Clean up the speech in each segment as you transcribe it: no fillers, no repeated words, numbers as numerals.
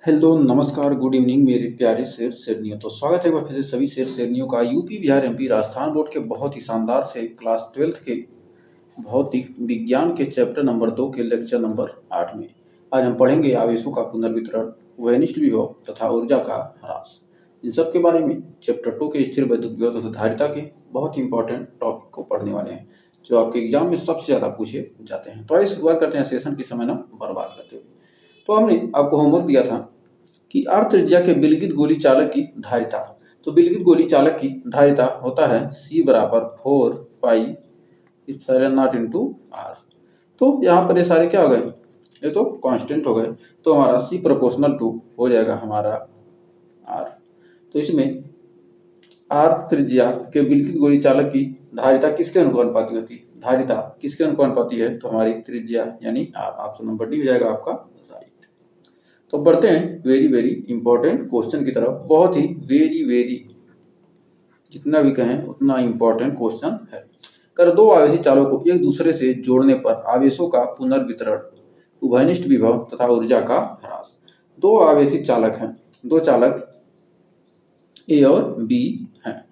Hello नमस्कार good evening मेरे प्यारे शेर शेरनियों। तो स्वागत है एक बार फिर से सभी शेर शेरनियों का UP Bihar MP Rajasthan board के बहुत ही शानदार से क्लास 12th के भौतिक विज्ञान के चैप्टर नंबर 2 के लेक्चर नंबर 8 में आज हम पढ़ेंगे आवेशों का पुनर्वितरण, वैनिष्ठ विभव तथा ऊर्जा का ह्रास। इन सब के बारे में चैप्टर 2 के स्थिर वैद्युत विभव तथा धारिता के बहुत ही इंपॉर्टेंट टॉपिक को पढ़ने वाले हैं जो आपके एग्जाम में सबसे ज़्यादा पूछे जाते हैं। तो आइए शुरुआत करते हैं सेशन की समय न बर्बाद करते हुए। तो हमने आपको होमवर्क दिया था कि आर त्रिज्या के विलगित गोली चालक की धारिता। तो विलगित गोली चालक की धारिता होता है C बराबर 4 pi epsilon nought into R. तो यहाँ पर ये सारे क्या हो गए, ये तो कांस्टेंट हो गए। तो हमारा C प्रोपोर्शनल टू हो जाएगा हमारा R। तो इसमें R त्रिज्या के विलगित गोली चालक की धारिता किसके अनुपाती होती है? धारिता किसके अनुपाती है? तो हमारी त्रिज्या यानी R। ऑप्शन नंबर डी हो जाएगा आपका राइट। तो बढ़ते हैं वेरी वेरी इंपॉर्टेंट क्वेश्चन की तरफ। बहुत ही वेरी जितना भी कहें उतना इंपॉर्टेंट क्वेश्चन है। कर दो आवेशी चालों को एक दूसरे से जोड़ने पर आवेशों का पुनर्वितरण, उभयनिष्ठ विभव तथा ऊर्जा का ह्रास। दो आवेशी चालक हैं, दो चालक ए और बी हैं।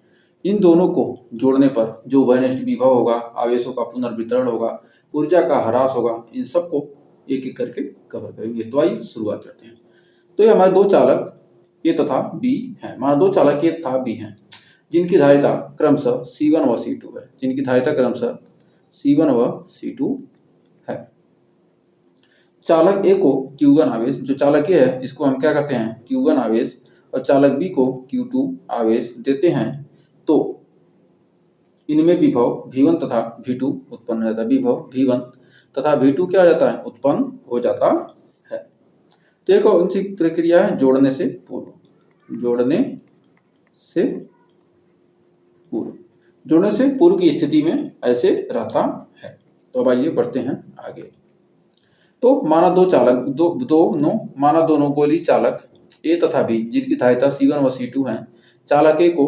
इन दोनों को जोड़ने पर जो उभयनिष्ठ विभव होगा, आवेशों का पुनर्वितरण होगा, ऊर्जा का ह्रास होगा, इन सबको एक एक करके कवर करेंगे। तो आइए शुरुआत करते हैं। तो ये हमारे दो चालक ए तथा बी हैं। हमारे दो चालक ए तथा बी हैं जिनकी धारिता क्रमशः C1 व C2 है, जिनकी धारिता क्रमशः C1 व C2 है। चालक ए को Q1 आवेश, जो चालक ए है इसको हम क्या करते हैं Q1 आवेश, और चालक बी को Q2 आवेश देते हैं। तो इनमें विभव V1 तथा V2 उत्पन्न हो जाता है। विभव V1 तथा V2 क्या हो जाता है, उत्पन्न हो जाता है। तो एक कौन सी प्रक्रिया है, जोड़ने से पूर्व। जोड़ने से पूर्व, जोड़ने से पूर्व की स्थिति में ऐसे रहता है। तो अब आइए बढ़ते हैं आगे। तो माना दो चालक माना दोनों गोली चालक ए तथा बी जिनकी धारिता C1 व C2 है। चालक ए को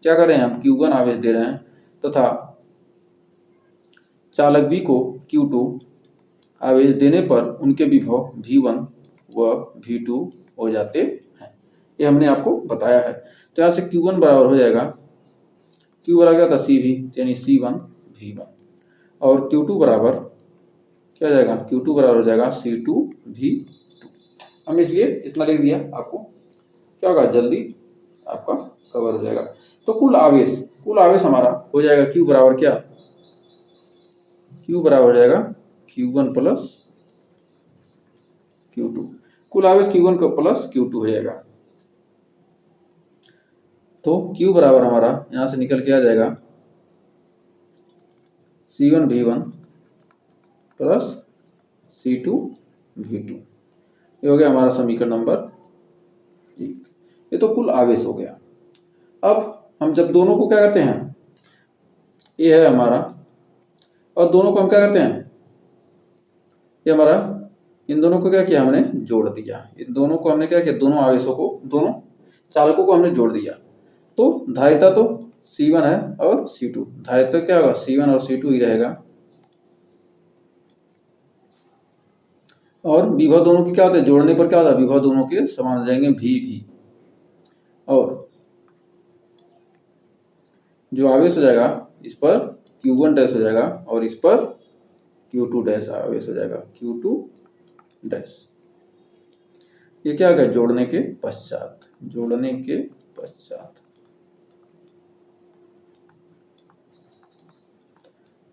क्या कर रहे हैं हम Q1 आवेश दे रहे हैं तथा चालक बी को Q2 आवेश देने पर उनके विभव V1 व V2 हो जाते हैं। ये हमने आपको बताया है। तो यहाँ से Q1 बराबर हो जाएगा, Q बराबर क्या था CV यानी C1 V1, और Q2 बराबर क्या हो जाएगा, Q2 बराबर हो जाएगा C2 V2। हम इसलिए इतना लिख दिया, आपको क्या होगा जल्दी आपका कवर हो जाएगा। तो कुल आवेश हमारा हो जाएगा Q बराबर क्या, Q बराबर हो जाएगा Q1 प्लस Q2। कुल आवेश Q1 प्लस Q2 हो जाएगा। तो Q बराबर हमारा यहां से निकल के आ जाएगा C1 V1 plus C2 V2। ये हो गया हमारा समीकरण नंबर 1। ये तो कुल आवेश हो गया। अब हम जब दोनों को क्या करते हैं, ये है हमारा, और दोनों को हम क्या करते हैं, ये हमारा, इन दोनों को क्या किया हमने, जोड़ दिया। इन दोनों को हमने क्या किया, दोनों आवेशों को, दोनों चालकों को हमने जोड़ दिया। तो धारिता तो C1 है और C2, धारिता क्या होगा C1 और C2 ही रहेगा। और विभव दोनों की क्या होता है, जोड़ने पर क्या होता है, विभव दोनों के समान हो जाएंगे V। और जो आवेश हो जाएगा इस पर Q1 डैश हो जाएगा और इस पर Q2 डैश आवेश हो जाएगा, Q2 डैश। ये क्या है, जोड़ने के पश्चात, जोड़ने के पश्चात,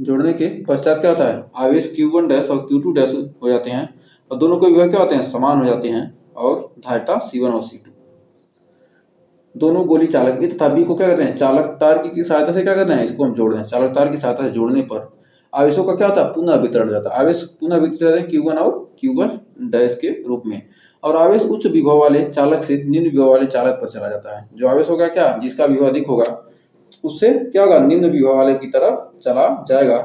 जोड़ने के पश्चात क्या होता है, आवेश Q1 डैश और Q2 डैश हो जाते हैं और दोनों के विभव क्या होते हैं, समान हो जाते हैं, और धारिता C1 और C2। दोनों गोली चालक ए तथा बी को क्या करते हैं, चालक तार की सहायता से क्या करना है, इसको हम जोड़ रहे हैं। चालक तार की सहायता से जोड़ने पर आवेशों का क्या होता है, पुनः वितरण हो जाता है। आवेश पुनः वितरित हो जाते हैं Q1 और Q1 डैश के रूप में, और आवेश उच्च विभव वाले चालक से निम्न विभव वाले चालक पर चला जाता है। जो आवेश होगा क्या, जिसका विभव अधिक होगा उससे क्या होगा, निम्न विभव वाले की तरफ चला जाएगा।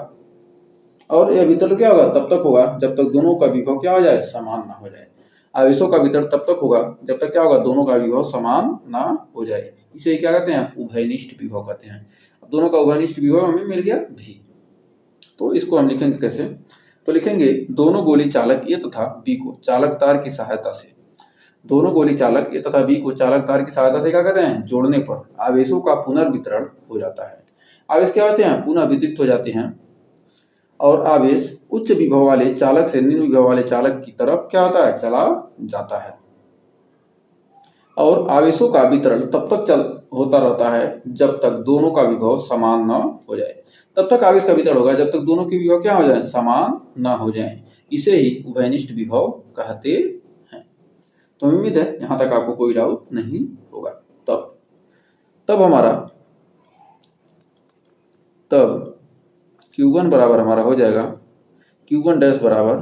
और यह वितरण क्या होगा, तब तक होगा जब तक दोनों का विभव क्या हो जाए, समान ना हो जाए। आवेशों का वितरण तब तक होगा जब तक क्या होगा, दोनों का विभव समान ना हो जाए। इसे क्या कहते हैं, उभयनिष्ठ विभव कहते हैं। अब दोनों का उभयनिष्ठ विभव हमें मिल गया V। तो इसको हम लिखेंगे कैसे, तो लिखेंगे दोनों गोली चालक ए तथा बी को चालक तार की सहायता से दोनों गोली चालक ए तथा बी को चालक तार की सहायता से क्या करते हैं, जोड़ने पर आवेशों का पुनर्वितरण हो जाता है। आवेश क्या होते हैं, पुनः वितरित हो जाते हैं। और आवेश उच्च विभव वाले चालक से निम्न विभव वाले चालक की तरफ क्या होता है, चला जाता है। और आवेशों का वितरण तब तक होता रहता है जब तक दोनों का विभव समान न हो जाए। तब तक आवेश का वितरण होगा जब तक दोनों के विभव क्या हो जाए, समान न हो जाए। इसे ही उभयनिष्ठ विभव कहते हैं। तो उम्मीद है यहां तक आपको कोई डाउट नहीं होगा। तब हमारा Q1 बराबर हमारा हो जाएगा Q1 डैश बराबर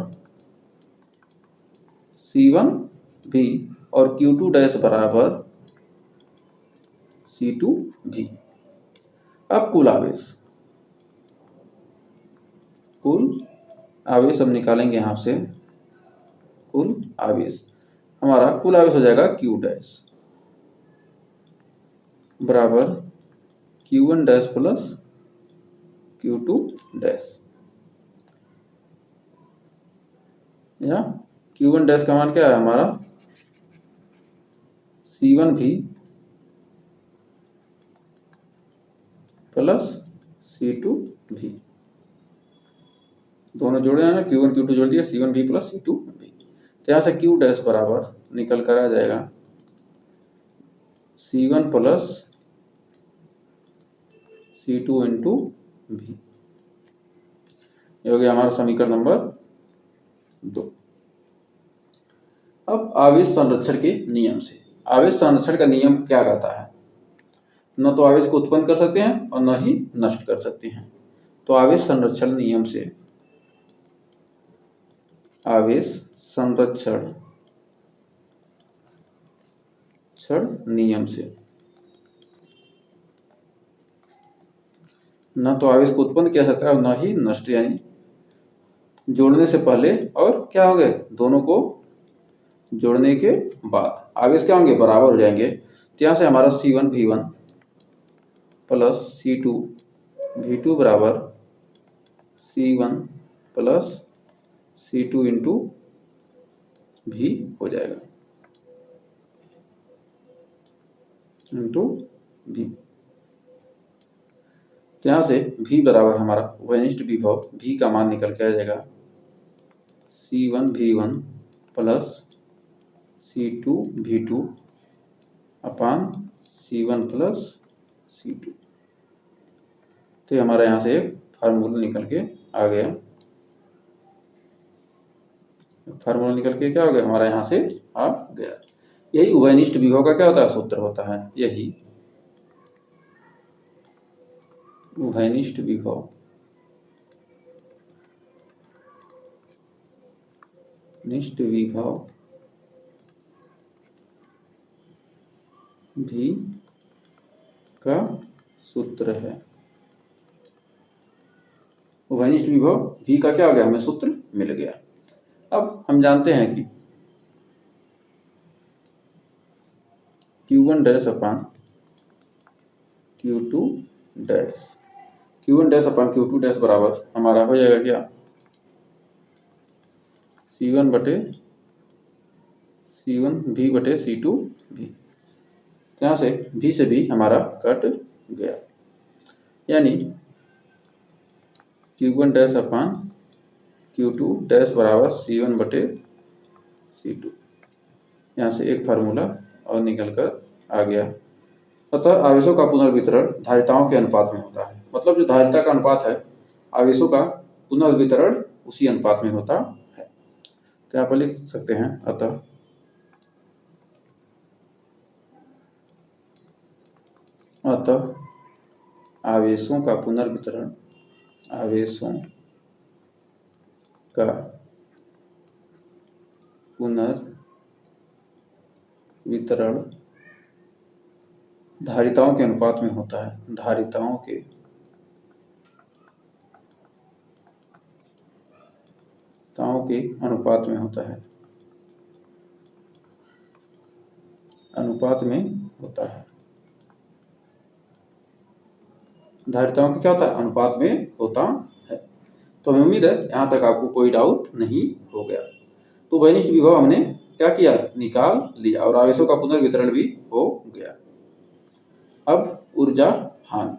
C1 भी और Q2 डैश बराबर C2 भी। अब कुल आवेश हम निकालेंगे यहां से। कुल आवेश हो जाएगा Q डैश बराबर Q1 dash plus Q2 dash, या Q1 डैश का मान क्या है हमारा C1 भी प्लस C2 भी। दोनों जोड़े हैं ना, Q1 Q2 जोड़ दिया, C1 भी प्लस C2 भी। तो यहाँ से Q डैश बराबर निकल कर आ जाएगा C1 प्लस C2 इंटू भी। ये हो गया हमारा समीकरण नंबर 2। अब आवेश संरक्षण के नियम से, आवेश संरक्षण का नियम क्या कहता है, न तो आवेश को उत्पन्न कर सकते हैं और न ही नष्ट कर सकते हैं। तो आवेश संरक्षण नियम से, आवेश संरक्षण नियम से न तो आवेश को उत्पन्न किया सकता है और न ही नष्ट, यानी जोड़ने से पहले और क्या हो गए, दोनों को जोड़ने के बाद आवेश क्या होंगे, बराबर हो जाएंगे। तो यहाँ से हमारा C1 V1 plus C2 V2 बराबर C1 प्लस C2 इंटू भी हो जाएगा, इंटू भी। तो यहाँ से V बराबर हमारा उभयनिष्ठ विभव V का मान निकल के आ जाएगा C1 V1 plus C2 V2 अपान C1 प्लस C2। तो हमारा यहाँ से एक फार्मूला निकल के आ गया। फार्मूला निकल के क्या हो गया, हमारा यहाँ से आ गया। यही उभयनिष्ठ विभव का क्या होता है, सूत्र होता है। यही उभयनिष्ठ विभव भी का सूत्र है। उभयनिष्ठ विभव भी का क्या हो गया, हमें सूत्र मिल गया। अब हम जानते हैं कि Q1 डैश अपान Q2 डैश, Q1 डैश अपान Q2 डैश बराबर हमारा हो जाएगा क्या, C1 V बटे C2 भी। यहाँ से V से भी हमारा कट गया, यानी Q1 डैश अपान Q2 डैश बराबर C1 बटे C2। यहाँ से एक फार्मूला और निकल कर आ गया। अतः आवेशों का पुनर्वितरण धारिताओं के अनुपात में होता है। मतलब जो धारिता का अनुपात है, आवेशों का पुनर्वितरण उसी अनुपात में होता है। तो यहाँ पर लिख सकते हैं, अतः आवेशों का पुनर्वितरण धारिताओं के अनुपात में होता है। धारिताओं के अनुपात में होता है, धारिताओं का क्या होता है, अनुपात में होता है। तो हमें उम्मीद है यहाँ तक आपको कोई डाउट नहीं हो गया। तो उभयनिष्ठ विभव हमने क्या किया, निकाल लिया और आवेशों का पुनर्वितरण भी हो गया। अब ऊर्जा हानि,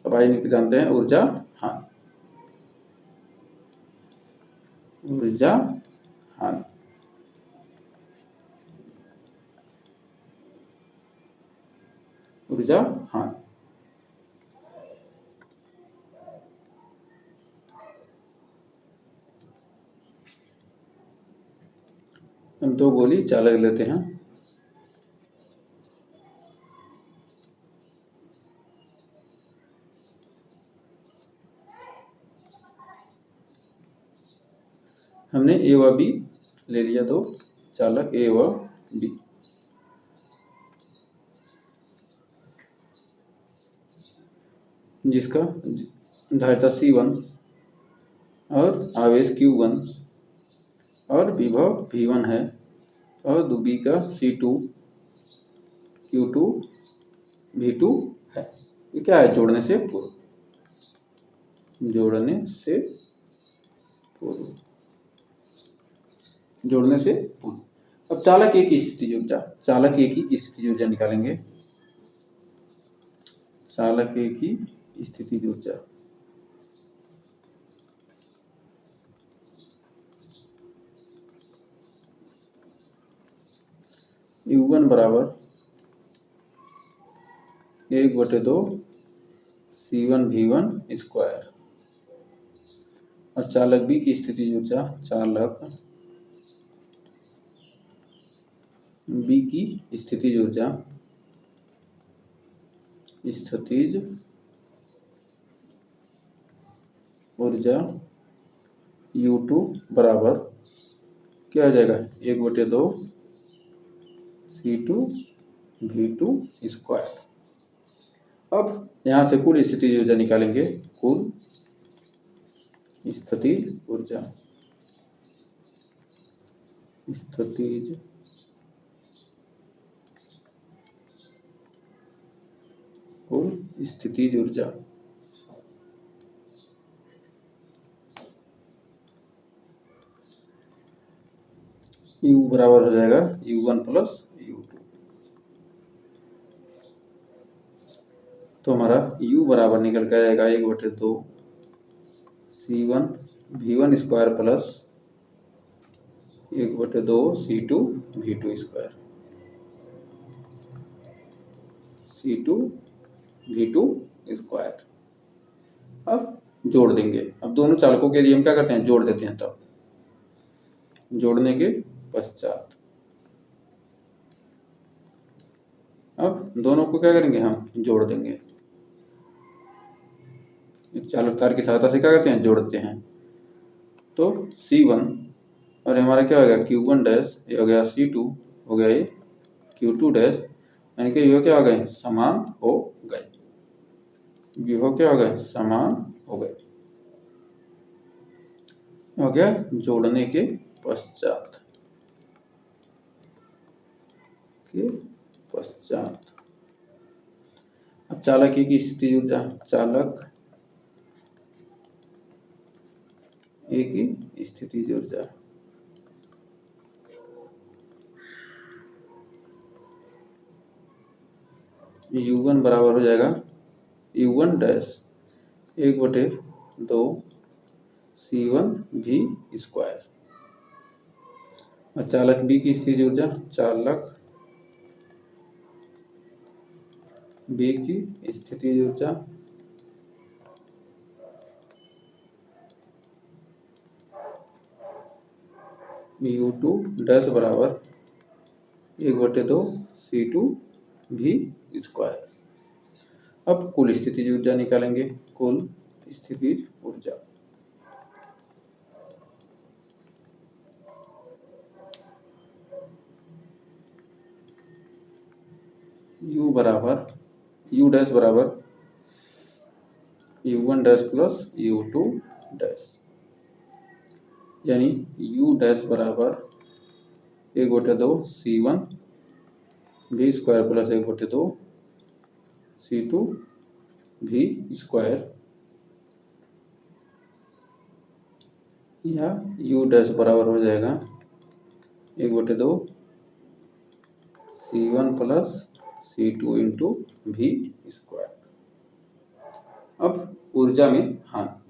अब आइए जानते हैं ऊर्जा हानि। ऊर्जा हानि ऊर्जा हानि हम 2 गोली चालक लेते हैं। हमने ए व बी ले लिया, 2 चालक ए व बी। जिसका धारिता C1 और आवेश Q1 और विभव V1 है और दूरी का C2 Q2 V2 है। ये क्या है, जोड़ने से पूर्व, जोड़ने से पूर्व, जोड़ने से पूर्व। अब चालक एक की स्थितिज ऊर्जा, चालक एक की स्थितिज ऊर्जा निकालेंगे। चालक एक की स्थितिज ऊर्जा U1 बराबर 1/2 C1 V1 स्क्वायर और चालक बी की स्थितिज ऊर्जा, चालक बी की स्थितिज ऊर्जा, स्थितिज ऊर्जा U2 बराबर क्या आ जाएगा, 1/2 C2 V2 स्क्वायर। अब यहाँ से कुल स्थितिज ऊर्जा निकालेंगे, कुल स्थितिज ऊर्जा, स्थितिज कुल स्थितिज ऊर्जा U बराबर हो जाएगा U1 प्लस U2। तो हमारा U बराबर निकल कर आएगा 1/2 C1 V1 square plus 1/2 C2 V2 square, C2 V2 square. अब जोड़ देंगे। अब दोनों चालकों के लिए हम क्या करते हैं, जोड़ देते हैं। तब जोड़ने के पश्चात अब दोनों को क्या करेंगे, हम जोड़ देंगे। एक चालक तार की सहायता से क्या करते हैं, जोड़ते हैं। तो C1 और हमारा क्या हो गया Q1 डैश, ये हो गया C2, हो गया ये Q2 डैश, यानी कि ये क्या हो गए, समान हो गए, विभव क्या हो गए, समान हो गए, हो गया जोड़ने के पश्चात, अब चालक की स्थितिज ऊर्जा, चालक ए की स्थितिज ऊर्जा U1 बराबर हो जाएगा U1 dash 1/2 C1 V square और चालक बी की स्थितिज ऊर्जा, चालक बी की स्थितिज ऊर्जा U2 डैश बराबर 1/2 C2 V स्क्वायर। अब कुल स्थितिज ऊर्जा निकालेंगे, कुल स्थितिज ऊर्जा U बराबर U डैश बराबर U1 dash plus U2 dash, यानी U डैश बराबर 1/2 C1 V square plus 1/2 C2 V square, या U डैश बराबर हो जाएगा 1/2 C1 plus C2 into V square. अब ऊर्जा में हानि।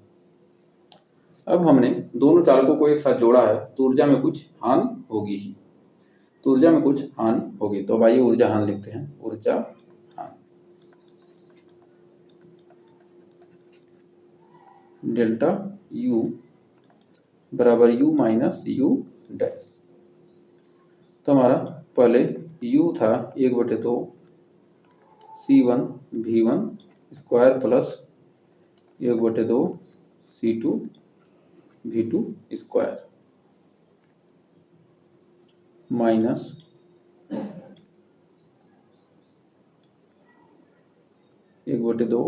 अब हमने दोनों चालकों को एक साथ जोड़ा है तो ऊर्जा में कुछ हानि होगी ही, तो ऊर्जा में कुछ हानि होगी। तो अब आइए ऊर्जा हानि लिखते हैं। ऊर्जा हानि डेल्टा U बराबर U माइनस U डैश। तो हमारा पहले U था 1/2 C1 V1 square plus 1/2 C2 V2 square minus 1/2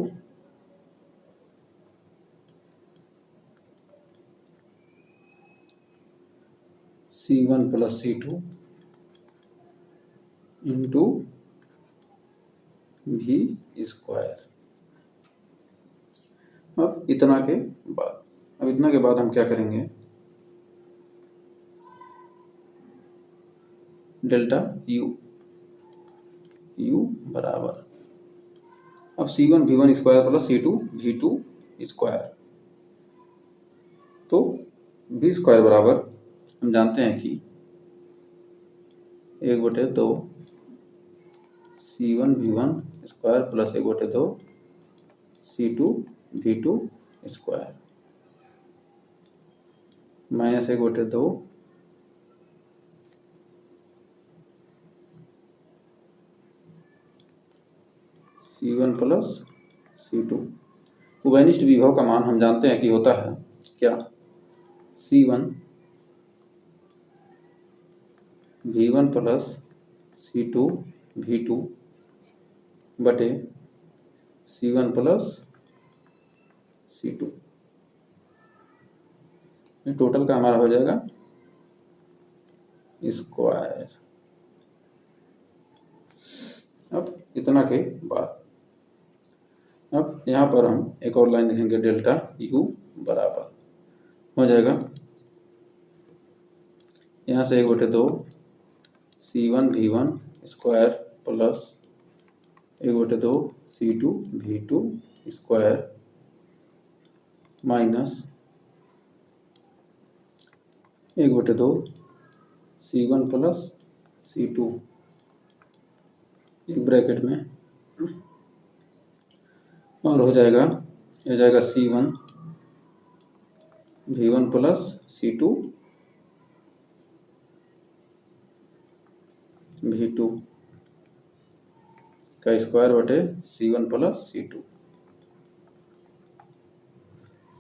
C1 plus C2 into V square. अब इतना के बाद हम क्या करेंगे, डेल्टा U बराबर, अब C1 V1 square plus C2 V2 square. तो V स्क्वायर बराबर हम जानते हैं कि 1/2 C1 V1 square plus 1/2 C2 V2 square minus 1/2 C1 plus C2। उभयनिष्ठ विभव का मान हम जानते हैं कि होता है क्या, C1 V1 plus C2 V2 बटे C1 प्लस C2। ये टोटल का हमारा हो जाएगा स्क्वायर। अब इतना के बाद अब यहाँ पर हम एक और लाइन लिखेंगे, डेल्टा U बराबर हो जाएगा यहाँ से 1/2 C1 V1 square plus 1/2 C2 V2 square minus 1/2 C1 plus C2 एक ब्रैकेट में, और हो जाएगा C1 V1 plus C2 V2 का स्क्वायर बटे C1 प्लस C2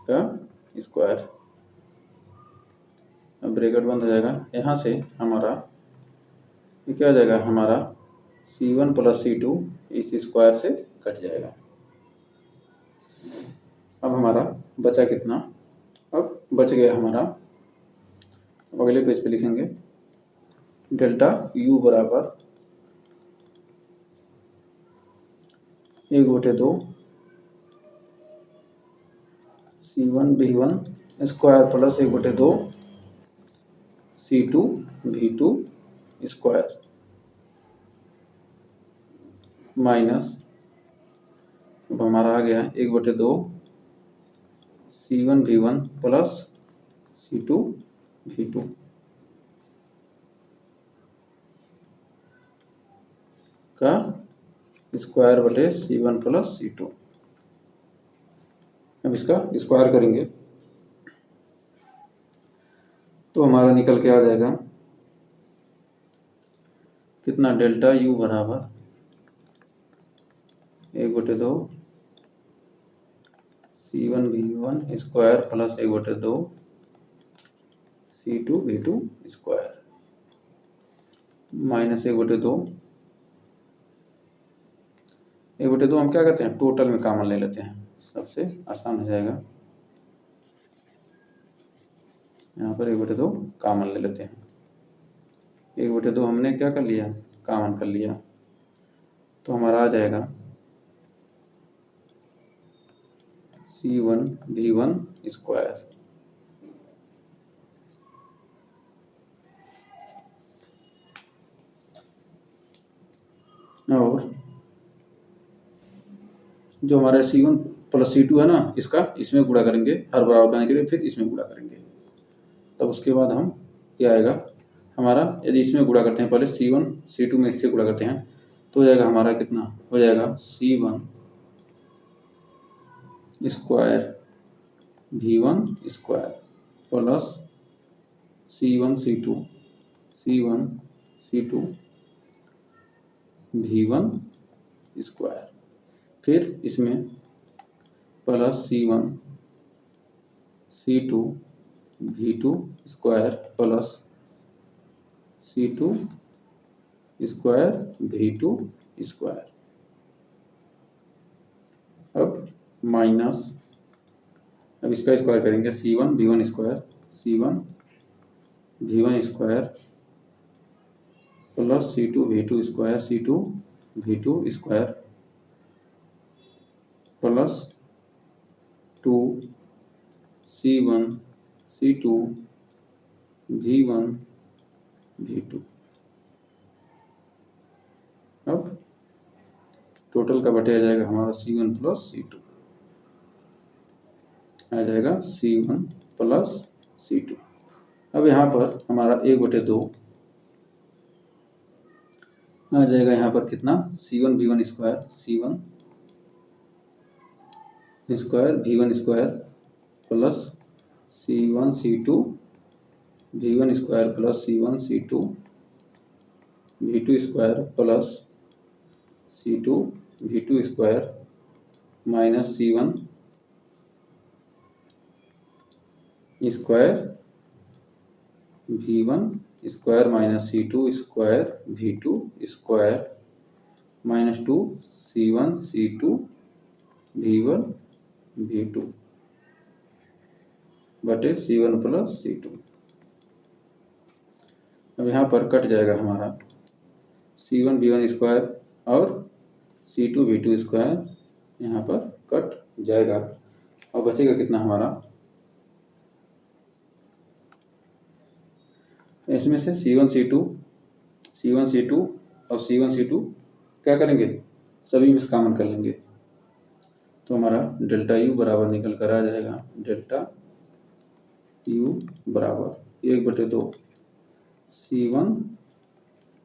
का स्क्वायर। अब ब्रैकेट बंद हो जाएगा, यहाँ से हमारा ये क्या हो जाएगा, हमारा C1 प्लस C2 इस स्क्वायर से कट जाएगा। अब हमारा बचा कितना, अब बच गया हमारा, अगले पेज पे लिखेंगे डेल्टा U बराबर 1/2 C1 V1 square plus 1/2 C2 V2 square minus, अब हमारा आ गया 1/2 C1 V1 plus C2 V2 का स्क्वायर बटे C1 प्लस C2। अब इसका स्क्वायर करेंगे तो हमारा निकल के आ जाएगा कितना, डेल्टा U बराबर 1/2 C1 V1 square plus 1/2 C2 V2 square minus 1/2 हम क्या करते हैं, टोटल में कॉमन ले लेते हैं, सबसे आसान हो जाएगा। यहाँ पर 1/2 कॉमन ले लेते हैं, 1/2 हमने क्या कर लिया, कॉमन कर लिया, तो हमारा आ जाएगा C1 V1 स्क्वायर और जो हमारा C1 प्लस C2 है ना, इसका इसमें गुणा करेंगे हर बराबर करने के लिए, फिर इसमें गुणा करेंगे। तब उसके बाद हम क्या आएगा हमारा, यदि इसमें गुणा करते हैं पहले C1 C2 में इससे गुणा करते हैं तो हो जाएगा हमारा कितना, हो जाएगा C1 square V1 square plus C1 C2 V1 square, फिर इसमें plus C1 C2 V2 square plus C2 square V2 square. अब माइनस, अब इसका स्क्वायर करेंगे C1 V1 square plus C2 V2 square plus 2 C1 C2 V1 V2। अब total का बटे आ जाएगा हमारा C1 प्लस C2, आ जाएगा C1 प्लस C2। अब यहाँ पर हमारा 1/2 आ जाएगा, यहाँ पर कितना C1 V1 square V1 square plus C1 C2 V1 square plus C1 C2 V2 square plus C2 V2 square minus C1 square V1 square minus C2 square V2 square minus 2 C1 C2 V1 V2 बटे C1 plus C2। अब यहाँ पर cut जाएगा हमारा C1 V1 square और C2 V2 square, यहाँ पर cut जाएगा और बचेगा कितना हमारा, इसमें से C1 C2 और C1 C2 क्या करेंगे, सभी में कॉमन कर लेंगे तो हमारा डेल्टा U बराबर निकल कर आ जाएगा, डेल्टा U बराबर 1/2 C1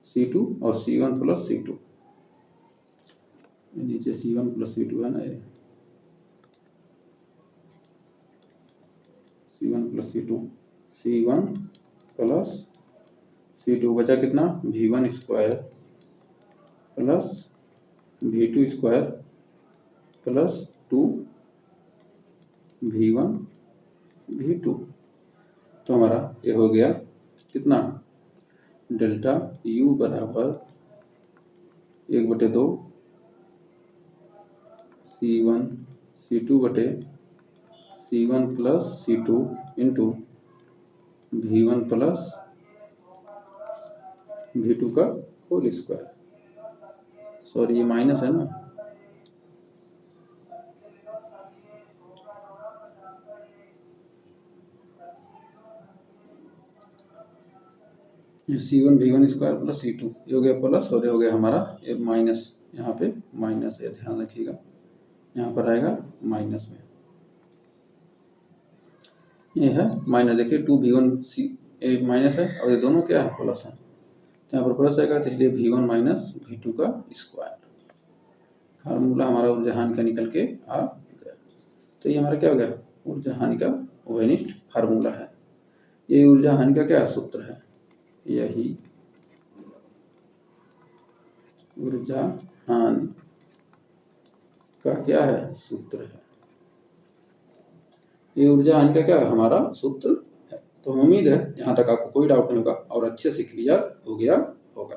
C2 और C1 प्लस C2, नीचे C1 प्लस C2 है ना, ये C1 plus C1 plus C2 बचा कितना V1 square plus V2 square plus 2 V1 V2। तो हमारा ये हो गया कितना, डेल्टा U बराबर 1/2 C1 C2 बटे C1 plus C2 into V1 plus V2 का होल स्क्वायर। सॉरी ये माइनस है ना, C1 V1 square plus C2 ये हो गया प्लस, और ये हो गया हमारा ये माइनस, यहाँ पे माइनस है, ध्यान रखिएगा यहाँ पर आएगा माइनस में, ये है माइनस। देखिए 2V1 माइनस है और ये दोनों क्या है प्लस है, यहाँ पर प्लस आएगा तो इसलिए V1 माइनस V2 का स्क्वायर। फार्मूला हमारा ऊर्जा हानि का निकल के आ गया। तो ये हमारा क्या हो गया, ऊर्जा हानि का उभयनिष्ठ फार्मूला है। ये ऊर्जा हानि का क्या सूत्र है, यही ऊर्जा हानि का क्या है सूत्र है, ये ऊर्जा हानि का क्या है हमारा सूत्र है। तो उम्मीद है यहाँ तक आपको कोई डाउट नहीं होगा और अच्छे से क्लियर हो गया होगा।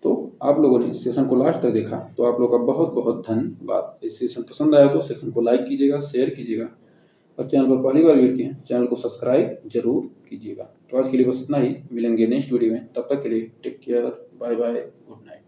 तो आप लोगों ने सेशन को लास्ट तक देखा तो आप लोगों का बहुत बहुत धन्यवाद। इस सेशन पसंद आया तो सेशन को लाइक कीजिएगा, शेयर कीजिएगा और चैनल पर पहली बार विजिट किए हैं चैनल को सब्सक्राइब जरूर कीजिएगा। तो आज के लिए बस इतना ही, मिलेंगे नेक्स्ट वीडियो में, तब तक के लिए take care, bye bye, good night.